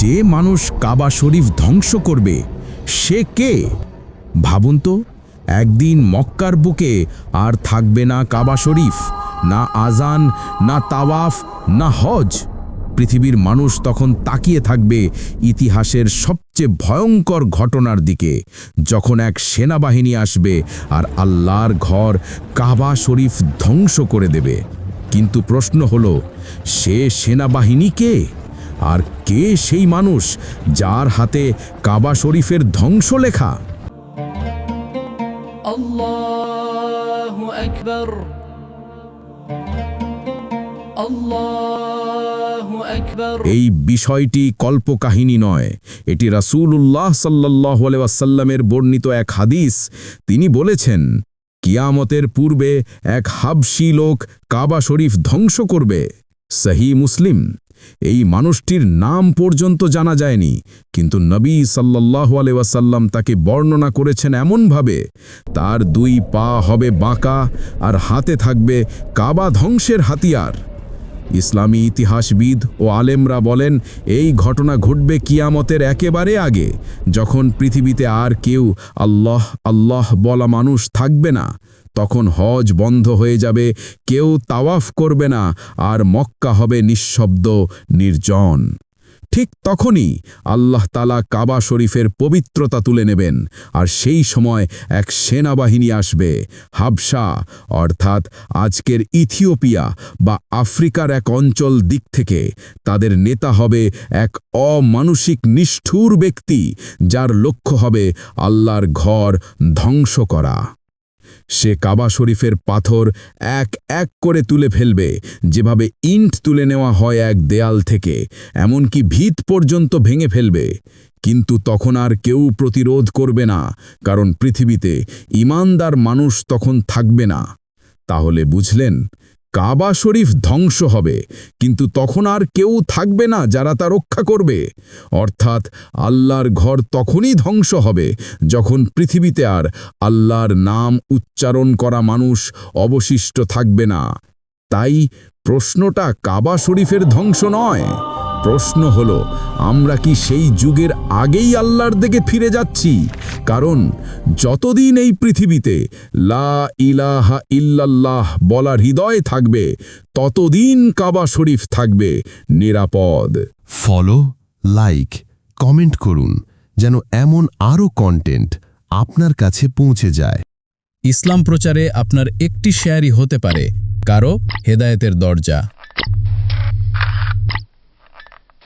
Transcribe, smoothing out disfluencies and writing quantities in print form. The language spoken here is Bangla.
যে মানুষ কাবা শরীফ ধ্বংস করবে সে কে? ভাবুন তো, একদিন মক্কার বুকে আর থাকবে না কাবা শরীফ, না আজান, না তাওয়াফ, না হজ। পৃথিবীর মানুষ তখন তাকিয়ে থাকবে ইতিহাসের সবচেয়ে ভয়ঙ্কর ঘটনার দিকে, যখন এক সেনাবাহিনী আসবে আর আল্লাহর ঘর কাবা শরীফ ধ্বংস করে দেবে। কিন্তু প্রশ্ন হলো, সে সেনাবাহিনী কে? আর কে সেই মানুষ যার হাতে কাবা শরীফের ধ্বংস লেখা? আল্লাহু আকবার, আল্লাহু আকবার। এই বিষয়টি কল্পকাহিনী নয়, এটি রাসূলুল্লাহ সাল্লাল্লাহু আলাইহি ওয়াসাল্লামের বর্ণিত এক হাদিস। তিনি বলেছেন, কিয়ামতের পূর্বে এক হাবশী লোক কাবা শরীফ ধ্বংস করবে। সহিহ মুসলিম। এই মানুষটির নাম পর্যন্ত জানা যায়নি, কিন্তু নবী সাল্লাল্লাহু আলাইহি ওয়াসাল্লাম তাকে বর্ণনা করেছেন এমনভাবে, তার দুই পা হবে বাঁকা আর হাতে থাকবে কাবা ধ্বংসের হাতিয়ার। ইসলামী ইতিহাসবিদ ও আলেমরা বলেন, এই ঘটনা ঘটবে কিয়ামতের একেবারে আগে, যখন পৃথিবীতে আর কেউ আল্লাহ আল্লাহ বলা মানুষ থাকবে না। তখন হজ বন্ধ হয়ে যাবে, কেউ তাওয়াফ করবে না, আর মক্কা হবে নিঃশব্দ, নির্জন। ঠিক তখনই আল্লাহ তাআলা কাবা শরীফের পবিত্রতা তুলে নেবেন, আর সেই সময় এক সেনাবাহিনী আসবে। হাবশা অর্থাৎ আজকের ইথিওপিয়া বা আফ্রিকার এক অঞ্চল দিক থেকে। তাদের নেতা হবে এক অমানুষিক নিষ্ঠুর ব্যক্তি, যার লক্ষ্য হবে আল্লাহর ঘর ধ্বংস করা। সে কাবা শরীফের পাথর এক এক করে তুলে ফেলবে, যেভাবে ইট তুলে নেওয়া হয় এক দেয়াল থেকে, এমনকি ভিত পর্যন্ত ভেঙে ফেলবে। কিন্তু তখন আর কেউ প্রতিরোধ করবে না, কারণ পৃথিবীতে ঈমানদার মানুষ তখন থাকবে না। তাহলে বুঝলেন, কাবা শরীফ ধ্বংস হবে, কিন্তু তখন আর কেউ থাকবে না যারা তা রক্ষা করবে। অর্থাৎ আল্লাহর ঘর তখনই ধ্বংস হবে যখন পৃথিবীতে আর আল্লাহর নাম উচ্চারণ করা মানুষ অবশিষ্ট থাকবে না। তাই প্রশ্নটা কাবা শরীফের ধ্বংস নয়, প্রশ্ন হলো, আমরা কি সেই যুগের আগেই আল্লাহর দিকে ফিরে যাচ্ছি? কারণ যতদিন এই পৃথিবীতে লা ইলাহা ইল্লাল্লাহ বলার হৃদয় থাকবে, ততদিন কাবা শরীফ থাকবে নিরাপদ। ফলো, লাইক, কমেন্ট করুন, যেন এমন আরও কন্টেন্ট আপনার কাছে পৌঁছে যায়। ইসলাম প্রচারে আপনার একটি শেয়ারই হতে পারে কারো হেদায়েতের দরজা।